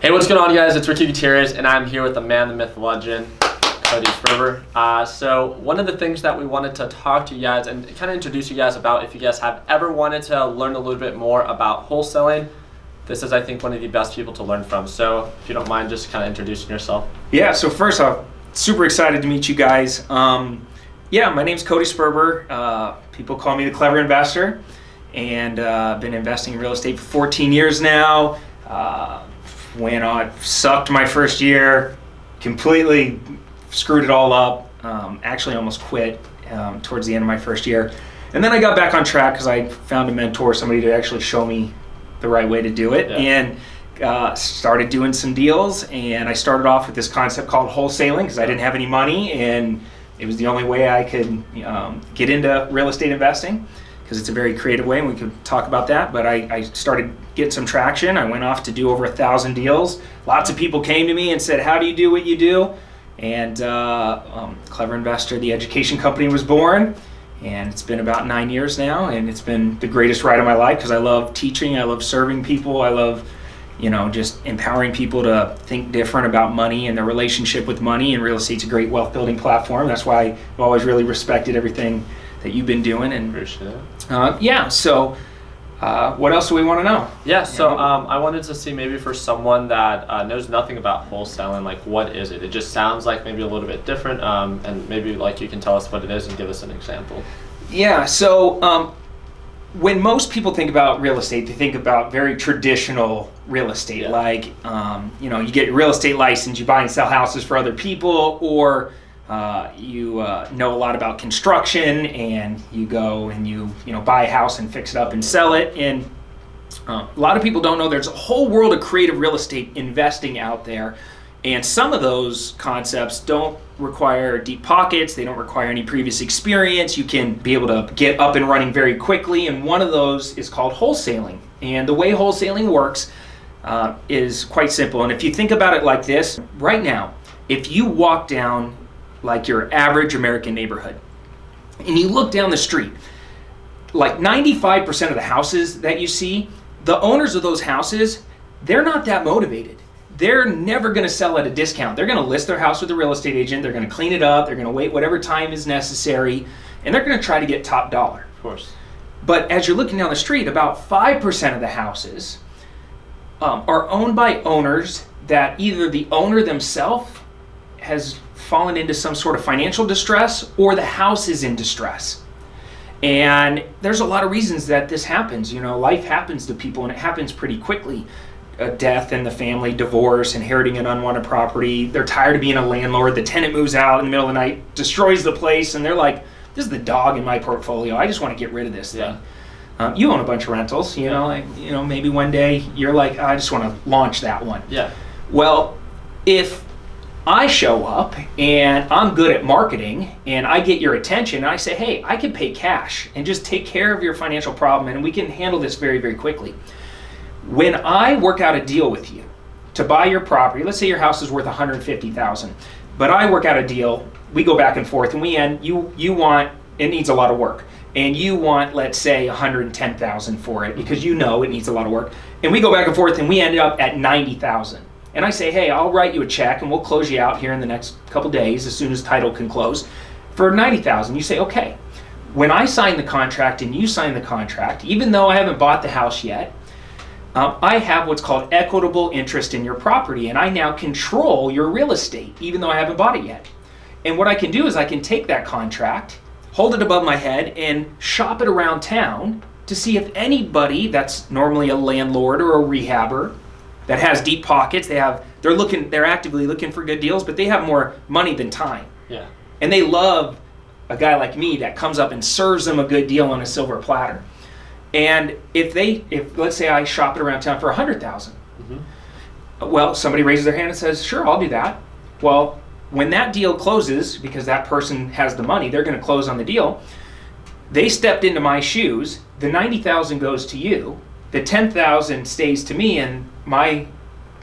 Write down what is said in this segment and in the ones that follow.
Hey, what's going on, guys? It's Ricky Gutierrez, and I'm here with the man, the myth, the legend, Cody Sperber. So one of the things that we wanted to talk to you guys and kind of introduce you guys about, if you guys have ever wanted to learn a little bit more about wholesaling, this is, I think, one of the best people to learn from. So if you don't mind just kind of introducing yourself. Yeah, so first off, super excited to meet you guys. My name's Cody Sperber. People call me the Clever Investor, and I've been investing in real estate for 14 years now. Went on, sucked my first year, completely screwed it all up, actually almost quit towards the end of my first year. And then I got back on track because I found a mentor, somebody to actually show me the right way to do it, and started doing some deals. And I started off with this concept called wholesaling because I didn't have any money, and it was the only way I could get into real estate investing, because it's a very creative way, and we could talk about that. But I started getting some traction. I went off to do over 1,000 deals. Lots of people came to me and said, how do you do what you do? And Clever Investor, the education company, was born. And it's been about 9 years now, and it's been the greatest ride of my life because I love teaching, I love serving people, I love just empowering people to think different about money and their relationship with money. And real estate's a great wealth building platform. That's why I've always really respected everything that you've been doing. And so what else do we want to know? I wanted to see, maybe for someone that knows nothing about wholesaling, like, what is it? It just sounds like maybe a little bit different, and maybe like you can tell us what it is and give us an example. When most people think about real estate, they think about very traditional real estate, like you get your real estate license, you buy and sell houses for other people, or you know a lot about construction, and you go and you buy a house and fix it up and sell it. And a lot of people don't know there's a whole world of creative real estate investing out there, and some of those concepts don't require deep pockets, they don't require any previous experience. You can be able to get up and running very quickly, and one of those is called wholesaling. And the way wholesaling works is quite simple. And if you think about it like this, right now, if you walk down like your average American neighborhood and you look down the street, like 95% of the houses that you see, the owners of those houses, they're not that motivated. They're never going to sell at a discount. They're going to list their house with a real estate agent, they're going to clean it up, they're going to wait whatever time is necessary, and they're going to try to get top dollar. Of course. But as you're looking down the street, about 5% of the houses are owned by owners that either the owner themselves has fallen into some sort of financial distress, or the house is in distress. And there's a lot of reasons that this happens. Life happens to people, and it happens pretty quickly. A death in the family, divorce, inheriting an unwanted property. They're tired of being a landlord. The tenant moves out in the middle of the night, destroys the place, and they're like, this is the dog in my portfolio. I just want to get rid of this thing. You own a bunch of rentals, maybe one day you're like, I just want to launch that one. Yeah. Well, if I show up and I'm good at marketing and I get your attention and I say, hey, I can pay cash and just take care of your financial problem, and we can handle this very, very quickly. When I work out a deal with you to buy your property, let's say your house is worth $150,000, but I work out a deal, we go back and forth, and you want, it needs a lot of work, and you want, let's say, $110,000 for it because it needs a lot of work, and we go back and forth and we end up at $90,000. And I say, hey, I'll write you a check and we'll close you out here in the next couple days as soon as title can close for $90,000. You say, okay. When I sign the contract and you sign the contract, even though I haven't bought the house yet, I have what's called equitable interest in your property, and I now control your real estate, even though I haven't bought it yet. And what I can do is I can take that contract, hold it above my head, and shop it around town to see if anybody that's normally a landlord or a rehabber that has deep pockets, they're actively looking for good deals, but they have more money than time. Yeah. And they love a guy like me that comes up and serves them a good deal on a silver platter. And if let's say I shop it around town for $100,000, well, somebody raises their hand and says, sure, I'll do that. Well, when that deal closes, because that person has the money, they're going to close on the deal. They stepped into my shoes. The $90,000 goes to you. The $10,000 stays to me, and my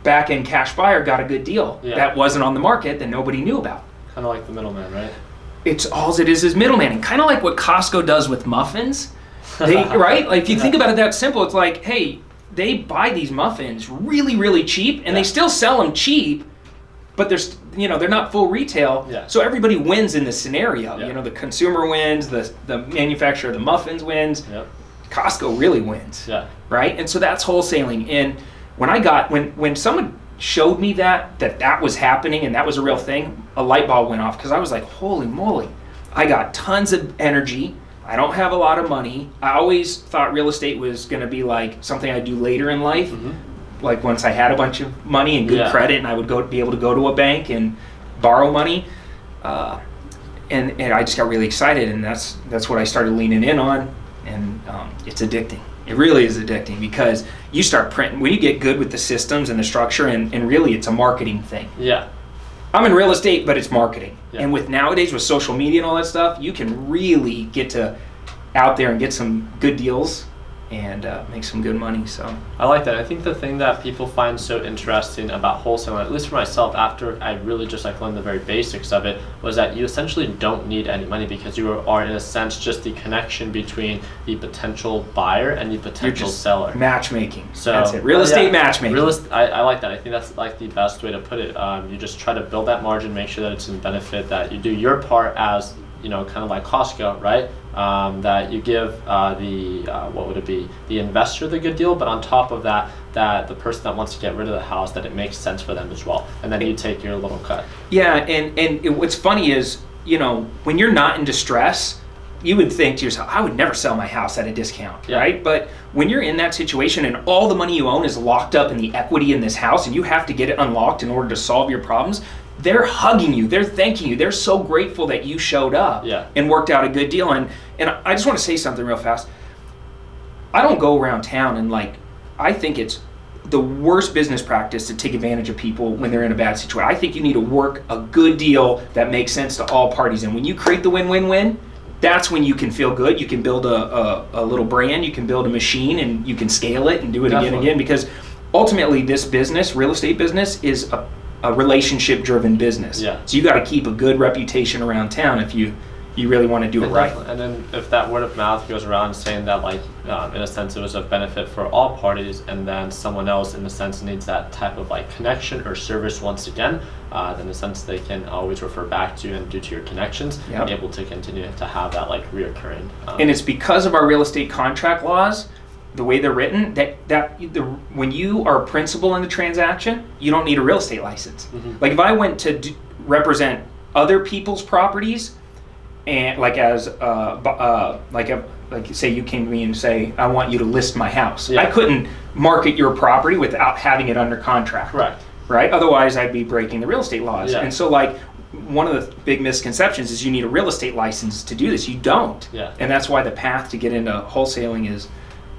back-end cash buyer got a good deal that wasn't on the market that nobody knew about. Kind of like the middleman, right? It's all it is middleman, and kind of like what Costco does with muffins. Right? Like, if you think about it that simple, it's like, hey, they buy these muffins really, really cheap, and they still sell them cheap, but they're not full retail. Yeah. So everybody wins in this scenario. Yeah. The consumer wins, the manufacturer of the muffins wins. Yep. Costco really wins. Yeah. Right? And so that's wholesaling. And when someone showed me that was happening and that was a real thing, a light bulb went off, because I was like, holy moly, I got tons of energy. I don't have a lot of money. I always thought real estate was going to be like something I'd do later in life. Like once I had a bunch of money and good credit, and I would be able to go to a bank and borrow money. And I just got really excited, and that's what I started leaning in on. And it's addicting. It really is addicting, because you start printing when you get good with the systems and the structure, and really it's a marketing thing. Yeah. I'm in real estate, but it's marketing. Yeah. And with nowadays with social media and all that stuff, you can really get out there and get some good deals and make some good money. So I like that. I think the thing that people find so interesting about wholesaling, at least for myself, after I really just learned the very basics of it, was that you essentially don't need any money, because you are in a sense just the connection between the potential buyer and the potential seller. Matchmaking. So that's it. Real estate matchmaking. I like that. I think that's the best way to put it. You just try to build that margin, make sure that it's in benefit, that you do your part as kind of like Costco, right? That you give the investor the good deal, but on top of that the person that wants to get rid of the house, that it makes sense for them as well, and then you take your little cut. Yeah, and what's funny is, when you're not in distress, you would think to yourself, I would never sell my house at a discount, right? But when you're in that situation and all the money you own is locked up in the equity in this house, and you have to get it unlocked in order to solve your problems, they're hugging you, they're thanking you, they're so grateful that you showed up and worked out a good deal. And I just want to say something real fast. I don't go around town and I think it's the worst business practice to take advantage of people when they're in a bad situation. I think you need to work a good deal that makes sense to all parties. And when you create the win-win-win, that's when you can feel good. You can build a little brand, you can build a machine, and you can scale it and do it again. Because ultimately this business, real estate business, is a relationship-driven business. Yeah. So you got to keep a good reputation around town if you really want to do it right. And then if that word of mouth goes around saying that in a sense it was of benefit for all parties, and then someone else in a sense needs that type of connection or service once again, then in a sense they can always refer back to you, and due to your connections, be able to continue to have that reoccurring. And it's because of our real estate contract laws, the way they're written, when you are a principal in the transaction, you don't need a real estate license. Like if I went to represent other people's properties, and say you came to me and say, I want you to list my house. I couldn't market your property without having it under contract. Correct. Right? Otherwise I'd be breaking the real estate laws. Yeah. And so one of the big misconceptions is you need a real estate license to do this. You don't. Yeah. And that's why the path to get into wholesaling is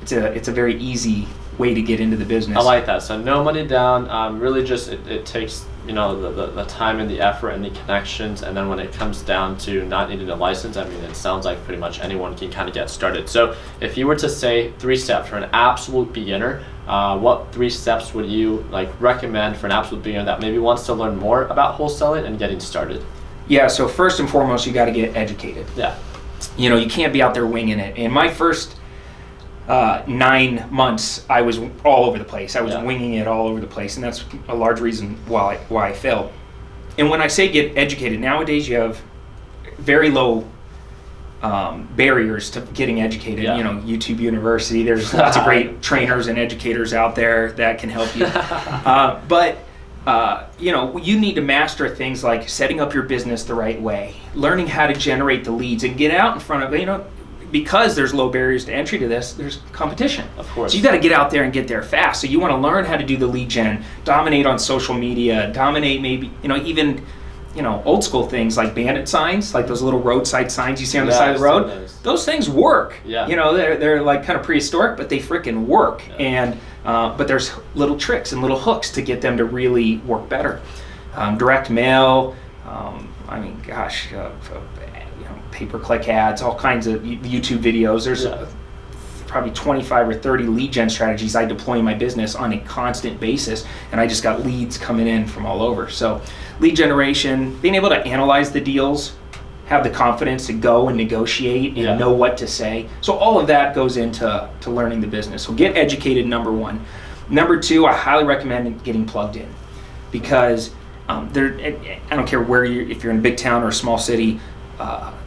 it's a very easy way to get into the business. I like that. So no money down. Really, just it takes the time and the effort and the connections, and then when it comes down to not needing a license, I mean, it sounds like pretty much anyone can kind of get started. So if you were to say 3 steps for an absolute beginner, what 3 steps would you recommend for an absolute beginner that maybe wants to learn more about wholesaling and getting started? Yeah. So first and foremost, you got to get educated. Yeah. You can't be out there winging it. In my first 9 months, I was all over the place. I was winging it all over the place, and that's a large reason why I failed. And when I say get educated, nowadays you have very low barriers to getting educated. YouTube University. There's lots of great trainers and educators out there that can help you. But you need to master things like setting up your business the right way, learning how to generate the leads, and get out in front of because there's low barriers to entry to this, there's competition. Of course. So you got to get out there and get there fast. So you want to learn how to do the lead gen, dominate on social media, dominate maybe, even, old school things like bandit signs, like those little roadside signs you see on the side of the road. Those things work. Yeah. They're kind of prehistoric, but they freaking work. Yeah. And but there's little tricks and little hooks to get them to really work better. Direct mail, pay-per-click ads, all kinds of YouTube videos. There's probably 25 or 30 lead gen strategies I deploy in my business on a constant basis, and I just got leads coming in from all over. So lead generation, being able to analyze the deals, have the confidence to go and negotiate and know what to say. So all of that goes into learning the business. So get educated, number one. Number two, I highly recommend getting plugged in, because I don't care if you're in a big town or a small city,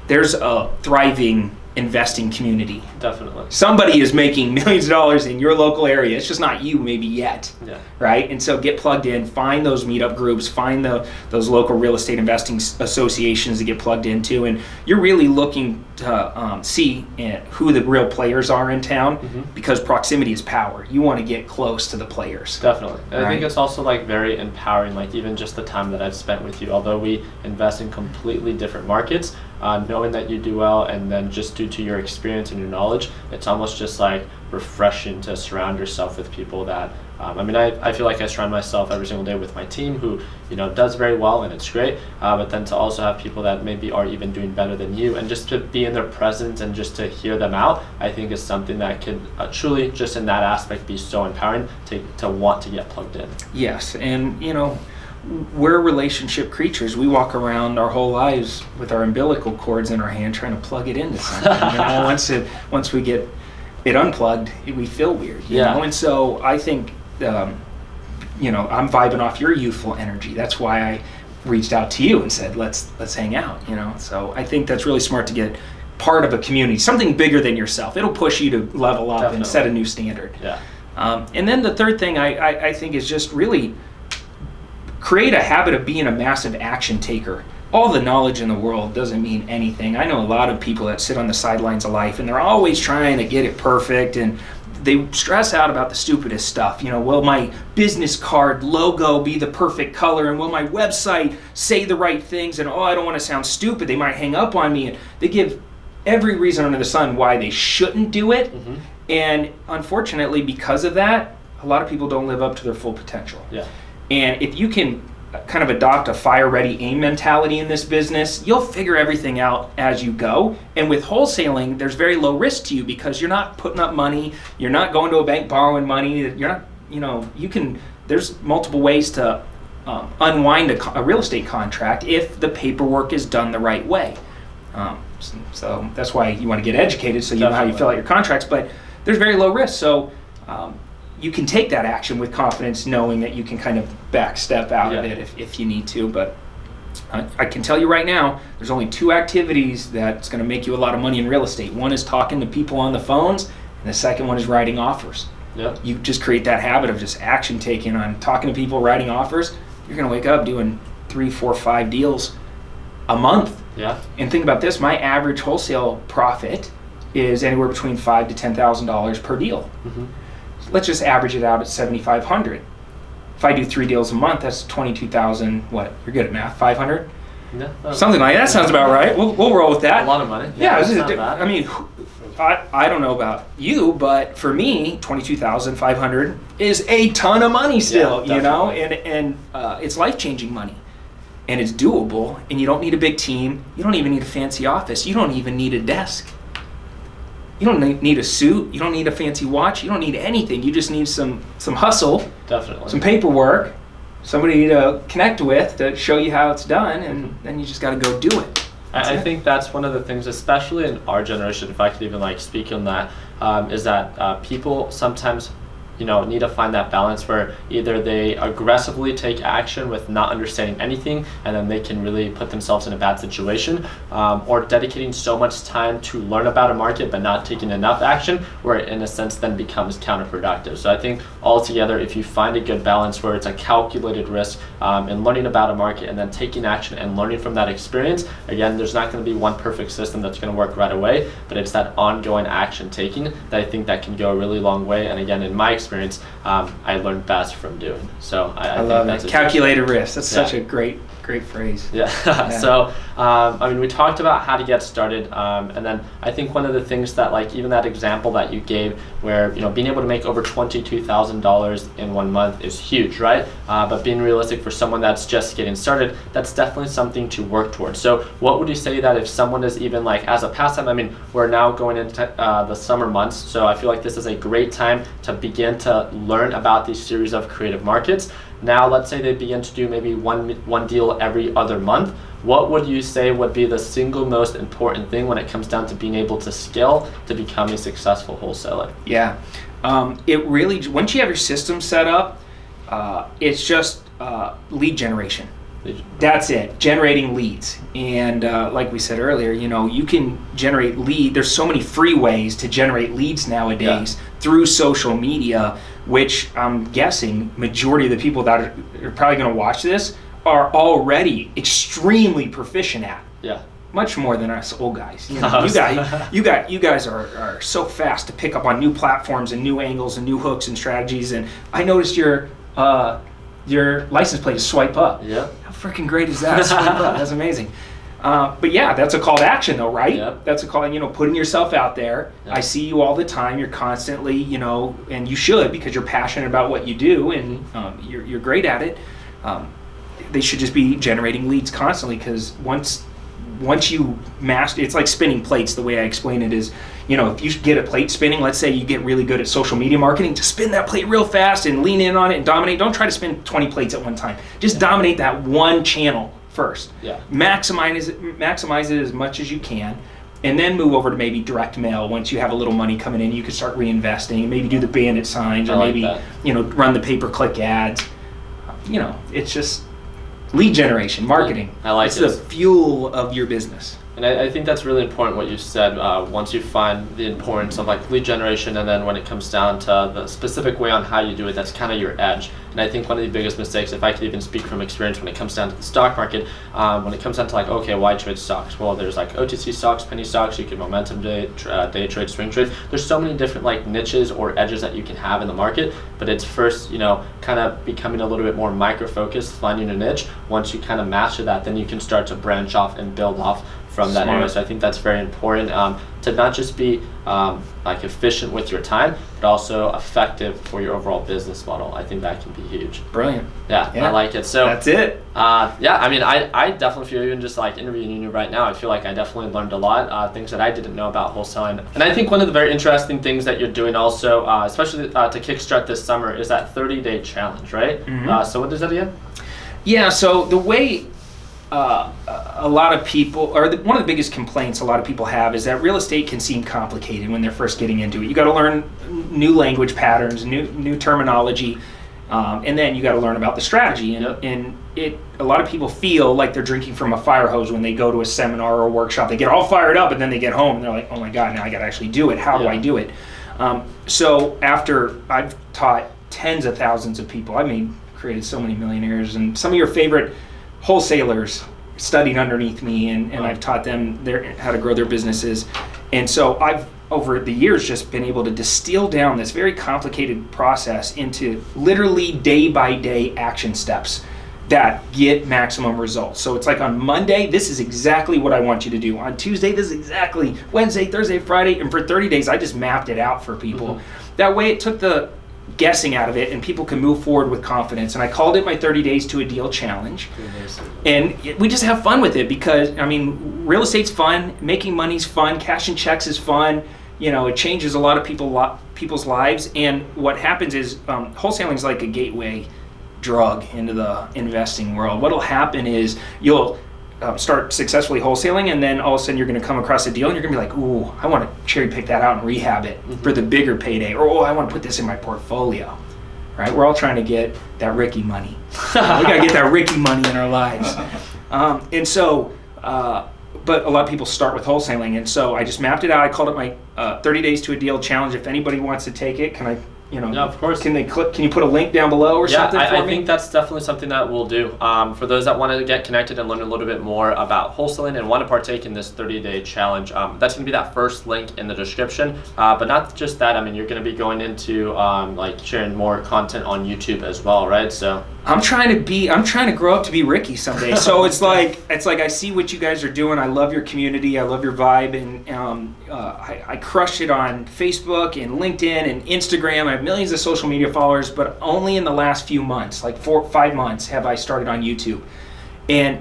there's a thriving investing community. Definitely. Somebody is making millions of dollars in your local area. It's just not you maybe yet, right? And so get plugged in, find those meetup groups, find those local real estate investing associations to get plugged into, and you're really looking to see who the real players are in town, because proximity is power. You want to get close to the players. Definitely. And right? I think it's also like very empowering, like even just the time that I've spent with you, although we invest in completely different markets, knowing that you do well, and then just due to your experience and your knowledge, it's almost just like refreshing to surround yourself with people that I feel like I surround myself every single day with my team who does very well, and it's great, but then to also have people that maybe are even doing better than you, and just to be in their presence and just to hear them out, I think is something that could truly just in that aspect be so empowering to want to get plugged in. Yes, and we're relationship creatures. We walk around our whole lives with our umbilical cords in our hand trying to plug it into something. Once we get it unplugged, we feel weird. You know? And so I think, I'm vibing off your youthful energy. That's why I reached out to you and said, let's hang out. So I think that's really smart to get part of a community, something bigger than yourself. It'll push you to level up and set a new standard. And then the third thing I think is just really create a habit of being a massive action taker. All the knowledge in the world doesn't mean anything. I know a lot of people that sit on the sidelines of life, and they're always trying to get it perfect, and they stress out about the stupidest stuff. Will my business card logo be the perfect color, and will my website say the right things, and I don't want to sound stupid, they might hang up on me. And they give every reason under the sun why they shouldn't do it. And unfortunately, because of that, a lot of people don't live up to their full potential. And if you can kind of adopt a fire ready aim mentality in this business, you'll figure everything out as you go. And with wholesaling, there's very low risk to you, because you're not putting up money, you're not going to a bank borrowing money, you're not, there's multiple ways to unwind a real estate contract if the paperwork is done the right way. So that's why you want to get educated, so you know how you fill out your contracts, but there's very low risk. So you can take that action with confidence, knowing that you can kind of backstep out of it if you need to. But I can tell you right now, there's only two activities that's going to make you a lot of money in real estate. One is talking to people on the phones, and the second one is writing offers. You just create that habit of just action taking on talking to people, writing offers. You're going to wake up doing 3, 4, 5 deals a month. And think about this, my average wholesale profit is anywhere between $5,000 to $10,000 per deal. Let's just average it out at $7,500. If I do 3 deals a month, that's $22,000. What? You're good at math. 500? Something like that sounds about right. We'll roll with that. A lot of money. I mean, I don't know about you, but for me, $22,500 is a ton of money still. And it's life-changing money, and it's doable. And you don't need a big team. You don't even need a fancy office. You don't even need a desk. You don't need a suit. You don't need a fancy watch. You don't need anything. You just need some hustle, some paperwork, somebody to connect with to show you how it's done, and then you just got to go do it. I think that's one of the things, especially in our generation, if I could even speak on that, is that people sometimes need to find that balance where either they aggressively take action with not understanding anything, and then they can really put themselves in a bad situation, or dedicating so much time to learn about a market but not taking enough action, where it in a sense then becomes counterproductive. So I think altogether, if you find a good balance where it's a calculated risk in learning about a market and then taking action and learning from that experience, again, there's not going to be one perfect system that's going to work right away, but it's that ongoing action taking that I think that can go a really long way. And again, in my experience, I learned best from doing. So I love think that's calculated risk. That's such a great phrase. So we talked about how to get started, and then I think one of the things that even that example that you gave, where being able to make over $22,000 in 1 month is huge, right? But being realistic for someone that's just getting started, that's definitely something to work towards. So what would you say that if someone is even as a pastime, we're now going into the summer months, so I feel like this is a great time to begin to learn about these series of creative markets. Now let's say they begin to do maybe one deal every other month. what would you say would be the single most important thing when it comes down to being able to scale to become a successful wholesaler? Yeah, it really, once you have your system set up, it's just lead generation. That's it, generating leads. And like we said earlier, you can generate there's so many free ways to generate leads nowadays through social media, which I'm guessing majority of the people that are probably going to watch this are already extremely proficient at. Yeah. Much more than us old guys. You guys are so fast to pick up on new platforms and new angles and new hooks and strategies. And I noticed your license plate is swipe up. Yeah. How freaking great is that? Swipe up. That's amazing. But yeah, that's a call to action though, right? Yep. That's a call, putting yourself out there. Yep. I see you all the time. You're constantly, and you should, because you're passionate about what you do and you're great at it. They should just be generating leads constantly, because once you master, it's like spinning plates. The way I explain it is, if you get a plate spinning, let's say you get really good at social media marketing, to spin that plate real fast and lean in on it and dominate. Don't try to spin 20 plates at one time. Just dominate that one channel first. Yeah. Maximize it as much as you can, and then move over to maybe direct mail. Once you have a little money coming in, you can start reinvesting, maybe do the bandit signs, or maybe run the pay-per-click ads. It's just lead generation, marketing. I like it's the fuel of your business. And I think that's really important what you said. Once you find the importance of like lead generation, and then when it comes down to the specific way on how you do it, that's kind of your edge. And I think one of the biggest mistakes, if I could even speak from experience, when it comes down to the stock market, when it comes down to like, okay, why trade stocks? Well, there's like OTC stocks, penny stocks, you can momentum day trade, swing trade. There's so many different like niches or edges that you can have in the market, but it's first, kind of becoming a little bit more micro-focused, finding a niche. Once you kind of master that, then you can start to branch off and build off from that area. So I think that's very important, to not just be like efficient with your time, but also effective for your overall business model. I think that can be huge. Brilliant. Yeah, I like it. So that's it. I definitely feel, even just like interviewing you right now, I feel like I definitely learned a lot, things that I didn't know about wholesaling. And I think one of the very interesting things that you're doing also, especially to kickstart this summer, is that 30-day challenge, right? Mm-hmm. So what is that again? Yeah, so the way a lot of people, or one of the biggest complaints a lot of people have, is that real estate can seem complicated when they're first getting into it. You got to learn new language patterns, new terminology, and then you got to learn about the strategy. And a lot of people feel like they're drinking from a fire hose when they go to a seminar or a workshop. They get all fired up, and then they get home and they're like, oh my God, now I got to actually do it. How do I do it? So after I've taught tens of thousands of people, created so many millionaires, and some of your favorite wholesalers studied underneath me, and I've taught them how to grow their businesses. And so I've, over the years, just been able to distill down this very complicated process into literally day-by-day action steps that get maximum results. So it's like, on Monday, this is exactly what I want you to do. On Tuesday, this is exactly Wednesday, Thursday, Friday, and for 30 days, I just mapped it out for people. Mm-hmm. That way it took the guessing out of it, and people can move forward with confidence. And I called it my 30 days to a deal challenge. And we just have fun with it, because real estate's fun, making money's fun, cashing checks is fun. It changes a lot of people's lives. And what happens is, wholesaling is like a gateway drug into the investing world. What'll happen is you'll start successfully wholesaling, and then all of a sudden you're going to come across a deal, and you're going to be like, ooh, I want to cherry pick that out and rehab it for the bigger payday, or I want to put this in my portfolio, right? We're all trying to get that Ricky money. We got to get that Ricky money in our lives. But a lot of people start with wholesaling, and so I just mapped it out. I called it my 30 days to a deal challenge. If anybody wants to take it, can I? Yeah, of course. Can you put a link down below or something for me? I think that's definitely something that we'll do. For those that want to get connected and learn a little bit more about wholesaling and want to partake in this 30-day challenge, that's going to be that first link in the description. But not just that, you're going to be going into like sharing more content on YouTube as well, right? So I'm trying to grow up to be Ricky someday. So it's like I see what you guys are doing. I love your community. I love your vibe, and I crushed it on Facebook and LinkedIn and Instagram. I have millions of social media followers, but only in the last few months, like 4 or 5 months, have I started on YouTube. And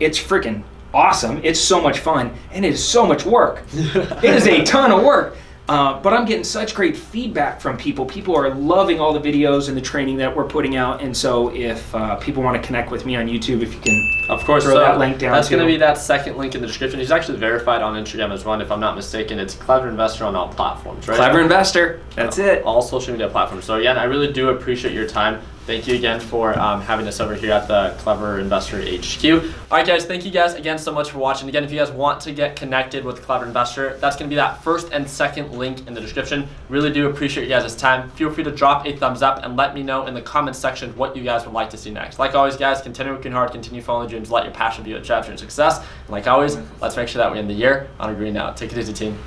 it's freaking awesome. It's so much fun, and it is so much work. It is a ton of work. But I'm getting such great feedback from people. People are loving all the videos and the training that we're putting out. And so if people want to connect with me on YouTube, if you can of course throw that link down. That's going to be that second link in the description. He's actually verified on Instagram as well, if I'm not mistaken. It's Clever Investor on all platforms, right? Clever Investor. That's it. All social media platforms. So again, I really do appreciate your time. Thank you again for having us over here at the Clever Investor HQ. All right, guys, thank you guys again so much for watching. Again, if you guys want to get connected with Clever Investor, that's going to be that first and second link in the description. Really do appreciate you guys' time. Feel free to drop a thumbs up and let me know in the comments section what you guys would like to see next. Like always, guys, continue working hard, continue following dreams, let your passion be what drives your success. And like always, let's make sure that we end the year on a green note. Take it easy, team.